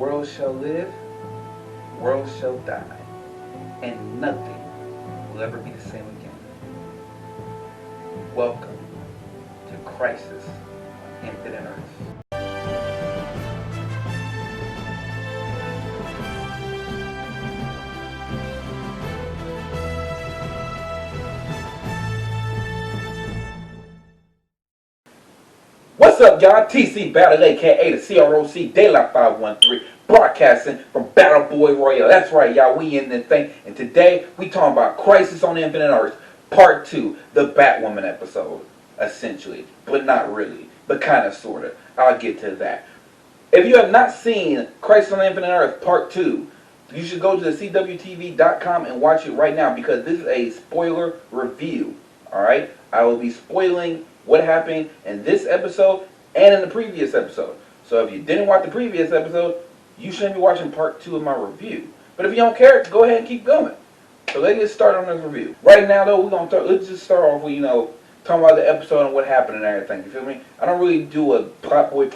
World shall live, world shall die, and nothing will ever be the same again. Welcome to Crisis on Infinite Earth. What's up, y'all? TC Battle, aka the CROC De La 513, broadcasting from Battle Boy Royale. That's right, y'all. We in this thing, and today we talking about Crisis on Infinite Earth, Part 2, the Batwoman episode, essentially, but not really, but kind of, sort of. I'll get to that. If you have not seen Crisis on Infinite Earth, Part 2, you should go to the CWTV.com and watch it right now because this is a spoiler review. Alright? I will be spoiling what happened in this episode and in the previous episode. So if you didn't watch the previous episode, you shouldn't be watching part 2 of my review. But if you don't care, go ahead and keep going. So let's get started on this review. Right now though, let's just start off with, talking about the episode and what happened and everything. You feel me? I don't really do a plot point,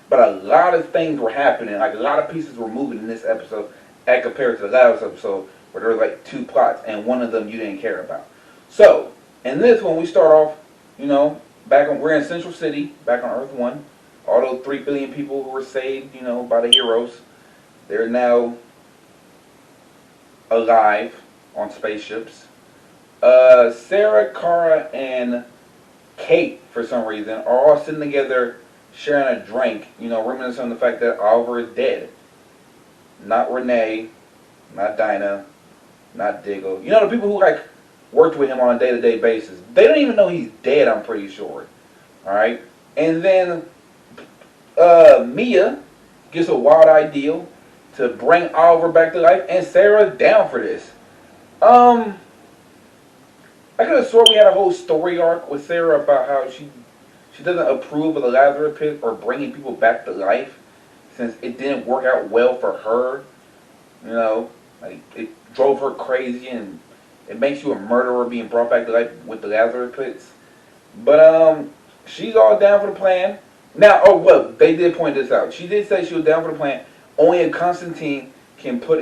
but a lot of things were happening. Like a lot of pieces were moving in this episode as compared to the last episode where there was like 2 plots and one of them you didn't care about. So, in this one we start off, we're in Central City, back on Earth 1. All those 3 billion people who were saved, by the heroes, they're now alive on spaceships. Sarah, Kara, and Kate, for some reason, are all sitting together sharing a drink, reminiscing on the fact that Oliver is dead. Not Renee, not Dinah, not Diggle. The people who, worked with him on a day-to-day basis. They don't even know he's dead, I'm pretty sure. Alright? And then Mia gets a wild idea to bring Oliver back to life, and Sarah's down for this. I could have sworn we had a whole story arc with Sarah about how she doesn't approve of the Lazarus Pit or bringing people back to life since it didn't work out well for her. It drove her crazy and it makes you a murderer being brought back to life with the Lazarus Pits. But she's all down for the plan. Now, they did point this out. She did say she was down for the plan. Only if Constantine can put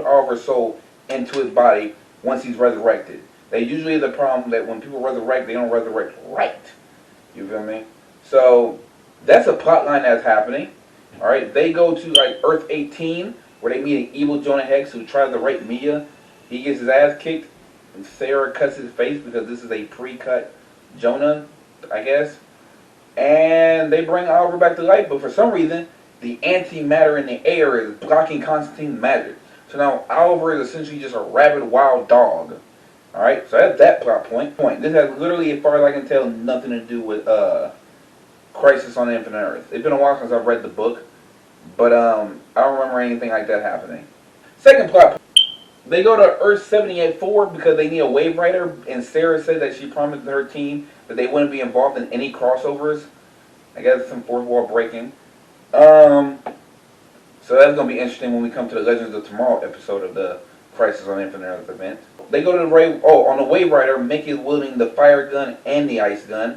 Oliver's soul into his body once he's resurrected. They usually have the problem that when people resurrect, they don't resurrect right. You feel me? So that's a plot line that's happening. All right, they go to Earth 18 where they meet an evil Jonah Hex who tries to rape Mia. He gets his ass kicked, and Sarah cuts his face because this is a pre-cut Jonah, I guess. And they bring Oliver back to life, but for some reason, the antimatter in the air is blocking Constantine's magic. So now Oliver is essentially just a rabid wild dog. Alright, so that's that plot point. This has literally, as far as I can tell, nothing to do with Crisis on Infinite Earth. It's been a while since I've read the book, but I don't remember anything like that happening. Second plot point. They go to Earth 78-4 because they need a wave rider, and Sarah said that she promised her team that they wouldn't be involved in any crossovers. I guess some fourth wall breaking. So that's going to be interesting when we come to the Legends of Tomorrow episode of the Crisis on Infinite Earth event. They go to on the wave rider, Mickey is wielding the fire gun and the ice gun.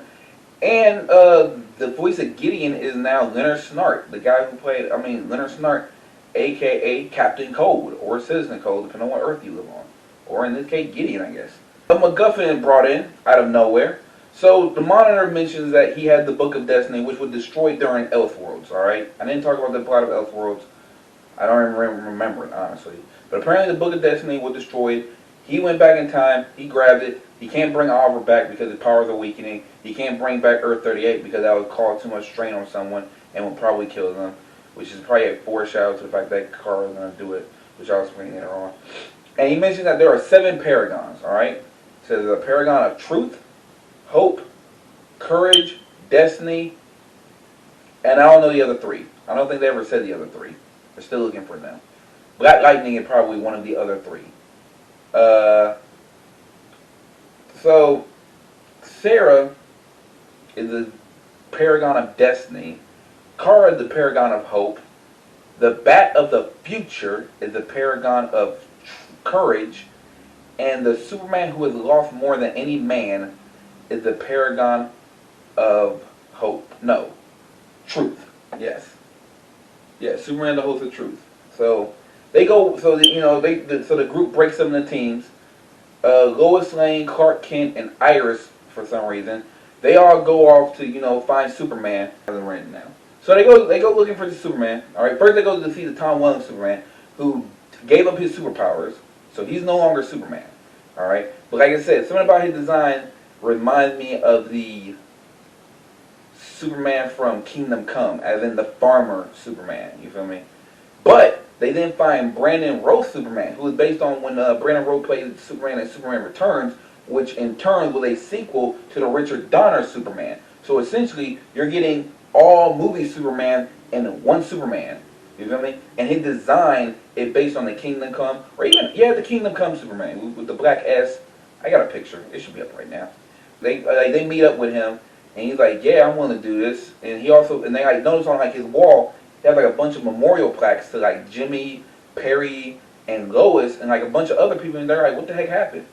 And the voice of Gideon is now Leonard Snart, the guy who played, Leonard Snart, a.k.a. Captain Cold, or Citizen Cold, depending on what Earth you live on. Or in this case, Gideon, I guess. A MacGuffin is brought in, out of nowhere. So, the Monitor mentions that he had the Book of Destiny, which was destroyed during Elseworlds, alright? I didn't talk about the plot of Elseworlds. I don't even remember it, honestly. But apparently the Book of Destiny was destroyed. He went back in time, he grabbed it. He can't bring Oliver back because his powers are weakening. He can't bring back Earth 38 because that would cause too much strain on someone and would probably kill them. Which is probably a foreshadow to the fact that Kara is going to do it, which I'll explain later on. And he mentioned that there are 7 paragons, alright? So there's a paragon of truth, hope, courage, destiny, and I don't know the other 3. I don't think they ever said the other 3. They're still looking for them. Black Lightning is probably one of the other 3. So, Sarah is the paragon of destiny. Kara is the paragon of hope. The Bat of the Future is the paragon of courage. And the Superman who has lost more than any man is the paragon of hope. No. Truth. Yes. Yeah, Superman, the host of truth. So they go. So the, so the group breaks up into teams. Lois Lane, Clark Kent, and Iris, for some reason, they all go off to find Superman. Right now, so they go looking for the Superman. All right, first they go to see the Tom Welling Superman, who gave up his superpowers, so he's no longer Superman. All right, but like I said, something about his design reminds me of the Superman from Kingdom Come, as in the farmer Superman. You feel me? But they then find Brandon Routh Superman, who is based on when Brandon Routh played Superman in Superman Returns, which in turn was a sequel to the Richard Donner Superman. So essentially, you're getting all movie Superman in one Superman. You feel me? And his design is based on the Kingdom Come, or even the Kingdom Come Superman with the black S. I got a picture. It should be up right now. They meet up with him, and he's like, "Yeah, I'm willing to do this." And they like notice on like his wall, he has like a bunch of memorial plaques to like Jimmy, Perry, and Lois, and like a bunch of other people. And they're like, "What the heck happened?"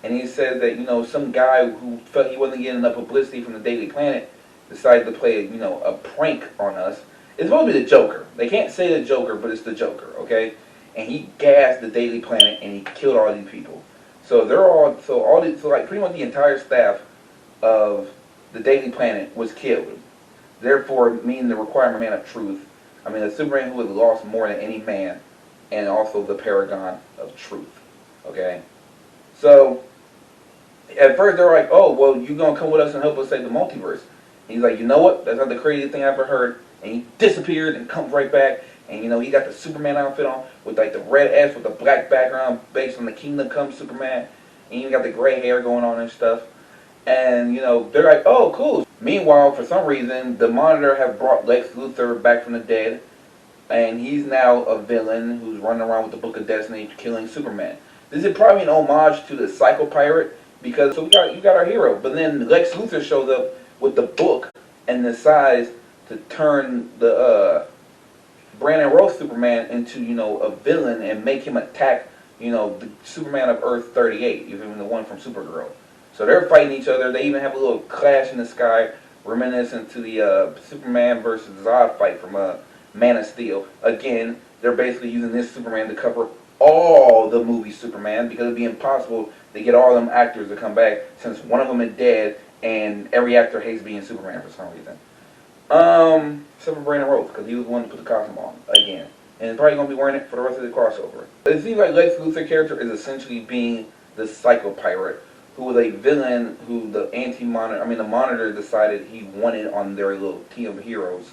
And he said that some guy who felt he wasn't getting enough publicity from the Daily Planet decided to play a prank on us. It's supposed to be the Joker. They can't say the Joker, but it's the Joker, okay? And he gassed the Daily Planet and he killed all these people. So like pretty much the entire staff of the Daily Planet was killed. Therefore, meaning the requirement man of truth. I mean, the Superman who has lost more than any man, and also the paragon of truth. Okay? So, at first they're like, "Oh, well, you gonna come with us and help us save the multiverse?" And he's like, "You know what? That's not the craziest thing I ever heard." And he disappeared and comes right back. And he got the Superman outfit on with like the red S with the black background based on the Kingdom Come Superman. And he got the gray hair going on and stuff. And they're like, "Oh, cool." Meanwhile, for some reason, the Monitor have brought Lex Luthor back from the dead, and he's now a villain who's running around with the Book of Destiny, killing Superman. This is probably an homage to the Psycho Pirate, because you got our hero, but then Lex Luthor shows up with the book and decides to turn the Brandon Routh Superman into a villain and make him attack the Superman of Earth 38, even the one from Supergirl. So they're fighting each other. They even have a little clash in the sky, reminiscent to the Superman versus Zod fight from Man of Steel. Again, they're basically using this Superman to cover all the movie Superman, because it'd be impossible to get all of them actors to come back since one of them is dead and every actor hates being Superman for some reason. Except for Brandon Routh, because he was the one to put the costume on again, and he's probably gonna be wearing it for the rest of the crossover. It seems like Lex Luthor character is essentially being the Psycho Pirate, who was a villain who the Monitor decided he wanted on their little team of heroes,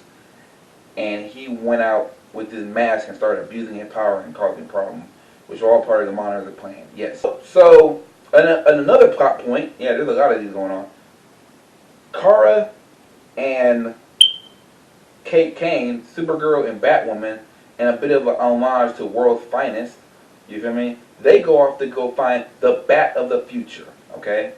and he went out with his mask and started abusing his power and causing problems, which are all part of the Monitor's plan. Yes. So another plot point. Yeah, there's a lot of these going on. Kara and Kate Kane, Supergirl and Batwoman, and a bit of an homage to World's Finest. You feel me? They go off to go find the Bat of the Future. Okay.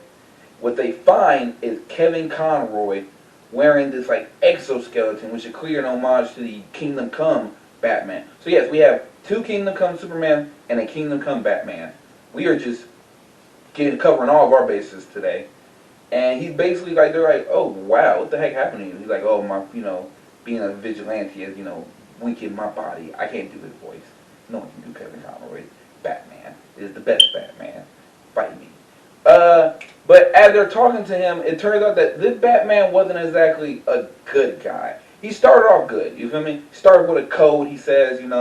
What they find is Kevin Conroy wearing this like exoskeleton, which is clear an homage to the Kingdom Come Batman. So yes, we have two Kingdom Come Superman and a Kingdom Come Batman. We are just covering all of our bases today. And he's basically like, they're like, "Oh wow, what the heck happened to you?" He's like, "Oh, my, being a vigilante is, weakened my body. I can't do his voice. No one can do Kevin Conroy. Batman is the best Batman. Fight me." But as they're talking to him, it turns out that this Batman wasn't exactly a good guy. He started off good, you feel me? He started with a code. He says, you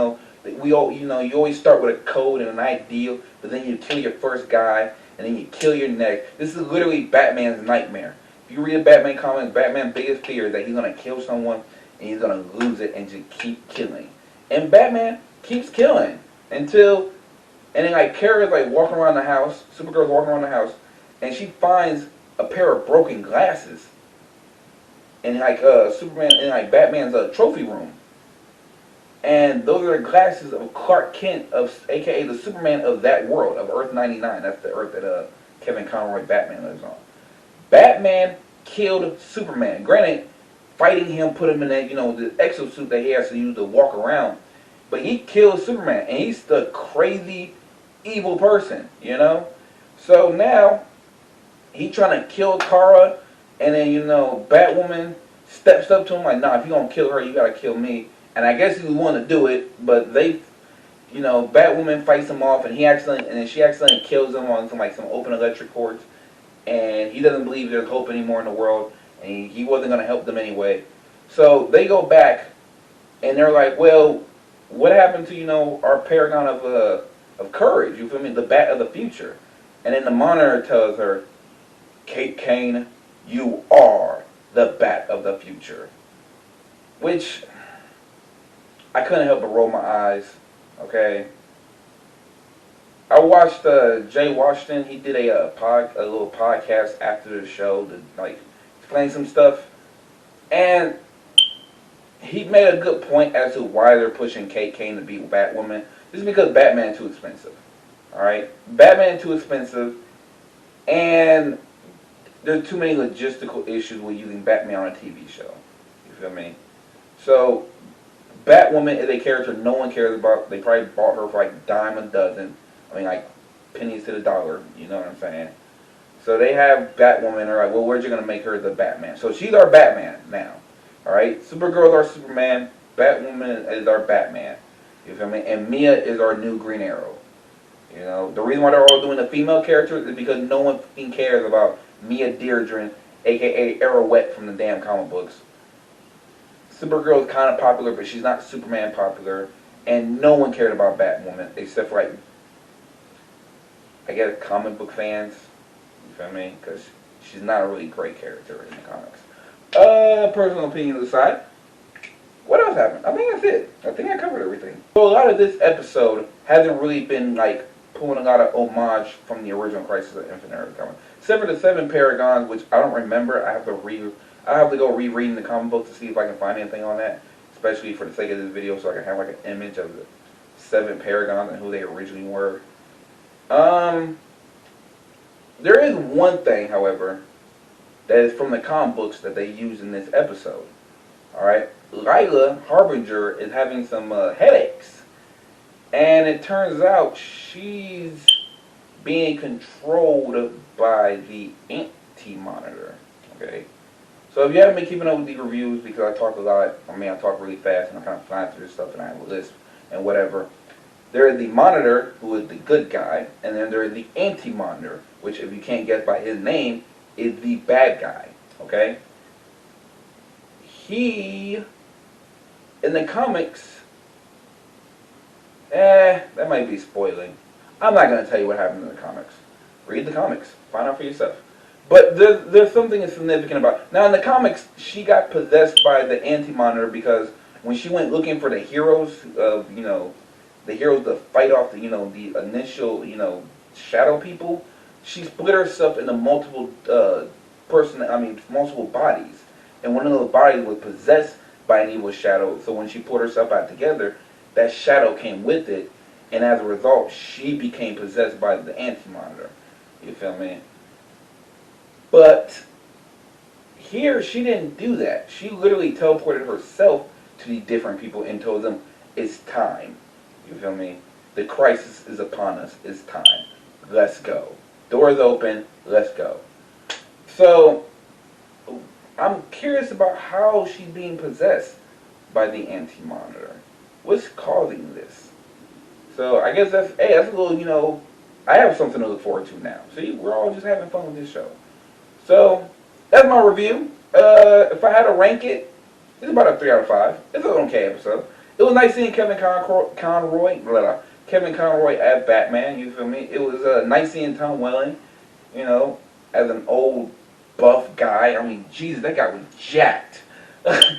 always start with a code and an ideal, but then you kill your first guy, and then you kill your next. This is literally Batman's nightmare. If you read a Batman comic, Batman's biggest fear is that he's gonna kill someone and he's gonna lose it and just keep killing. And Batman keeps killing until, and then like Kara's like walking around the house, Supergirl's walking around the house, and she finds a pair of broken glasses in like Superman in like Batman's trophy room. And those are the glasses of Clark Kent, aka the Superman of that world, of Earth 99. That's the Earth that Kevin Conroy Batman lives on. Batman killed Superman. Granted, fighting him put him in that, the exosuit that he has to use to walk around. But he killed Superman, and he's the crazy, evil person, So now, he trying to kill Kara, and then, Batwoman steps up to him like, "Nah, if you gonna kill her, you gotta kill me." and I guess he was wanting to do it, but they, Batwoman fights him off, and then she accidentally kills him on some open electric cords, and he doesn't believe there's hope anymore in the world, and he wasn't going to help them anyway. So they go back, and they're like, well, what happened to our paragon of courage? You feel me? The Bat of the future. And then the Monitor tells her, Kate Kane, you are the Bat of the future. Which I couldn't help but roll my eyes. Okay. I watched Jay Washington. He did a little podcast after the show to explain some stuff, and he made a good point as to why they're pushing Kate Kane to be Batwoman. This is because Batman is too expensive. All right, Batman is too expensive, and there's too many logistical issues with using Batman on a TV show. You feel me? So Batwoman is a character no one cares about. They probably bought her for a dime a dozen. I mean, pennies to the dollar. You know what I'm saying? So they have Batwoman. They're like, well, where's you gonna make her the Batman? So she's our Batman now. All right, Supergirl is our Superman. Batwoman is our Batman. You feel me? And Mia is our new Green Arrow. The reason why they're all doing the female characters is because no one fucking cares about Mia Deirdre, aka Arrowette from the damn comic books. Supergirl is kind of popular, but she's not Superman popular, and no one cared about Batwoman except for I guess comic book fans. You feel me? Because she's not a really great character in the comics. Personal opinion aside, what else happened? I think that's it. I think I covered everything. So a lot of this episode hasn't really been pulling a lot of homage from the original Crisis of Infinite Earth comic. Except for the 7 Paragons, which I don't remember. I have to go rereading the comic book to see if I can find anything on that, especially for the sake of this video, so I can have an image of the 7 Paragons and who they originally were. There is one thing, however, that is from the comic books that they use in this episode. Alright? Lila Harbinger is having some headaches. And it turns out she's being controlled by the Anti-Monitor. Okay? So if you haven't been keeping up with these reviews, because I talk a lot, I talk really fast and I kind of fly through this stuff and I have a list and whatever. There is the Monitor, who is the good guy, and then there is the Anti-Monitor, which, if you can't guess by his name, is the bad guy. Okay? He, in the comics, that might be spoiling. I'm not going to tell you what happened in the comics. Read the comics. Find out for yourself. But there's something significant about it. Now, in the comics, she got possessed by the Anti-Monitor because when she went looking for the heroes of, the heroes to fight off the initial, shadow people, she split herself into multiple multiple bodies. And one of those bodies was possessed by an evil shadow. So when she put herself out together, that shadow came with it. And as a result, she became possessed by the Anti-Monitor. You feel me? But here, she didn't do that. She literally teleported herself to the different people and told them, it's time. You feel me? The crisis is upon us. It's time. Let's go. Doors open. Let's go. So, I'm curious about how she's being possessed by the Anti-Monitor. What's causing this? So, I guess that's a little, I have something to look forward to now. See, we're all just having fun with this show. So, that's my review. If I had to rank it, it's about a 3 out of 5. It's an okay episode. It was nice seeing Kevin Conroy as Batman, you feel me? It was nice seeing Tom Welling, as an old buff guy. Jesus, that guy was jacked. This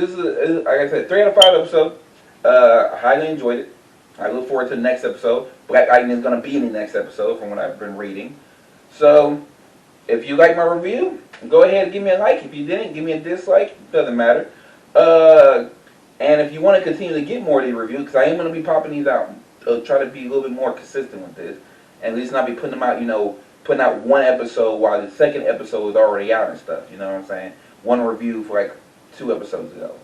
is, like I said, 3 out of 5 episode. I highly enjoyed it. I look forward to the next episode. Black Lightning is going to be in the next episode from what I've been reading. So, if you like my review, go ahead and give me a like. If you didn't, give me a dislike. It doesn't matter. And if you want to continue to get more of these reviews, because I am going to be popping these out, I'll try to be a little bit more consistent with this, and at least not be putting them out, putting out one episode while the second episode is already out and stuff, you know what I'm saying? One review for 2 episodes ago.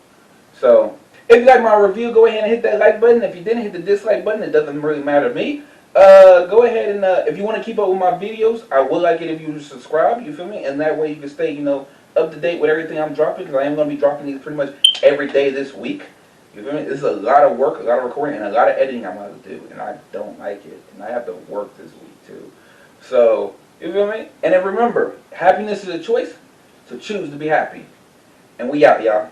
So, if you like my review, go ahead and hit that like button. If you didn't hit the dislike button, it doesn't really matter to me. Go ahead and, if you want to keep up with my videos, I would like it if you subscribe, you feel me? And that way you can stay, up to date with everything I'm dropping, because I am going to be dropping these pretty much every day this week. You feel me? This is a lot of work, a lot of recording, and a lot of editing I'm going to do, and I don't like it. And I have to work this week too. So, you feel me? And then remember, happiness is a choice, so choose to be happy. And we out, y'all.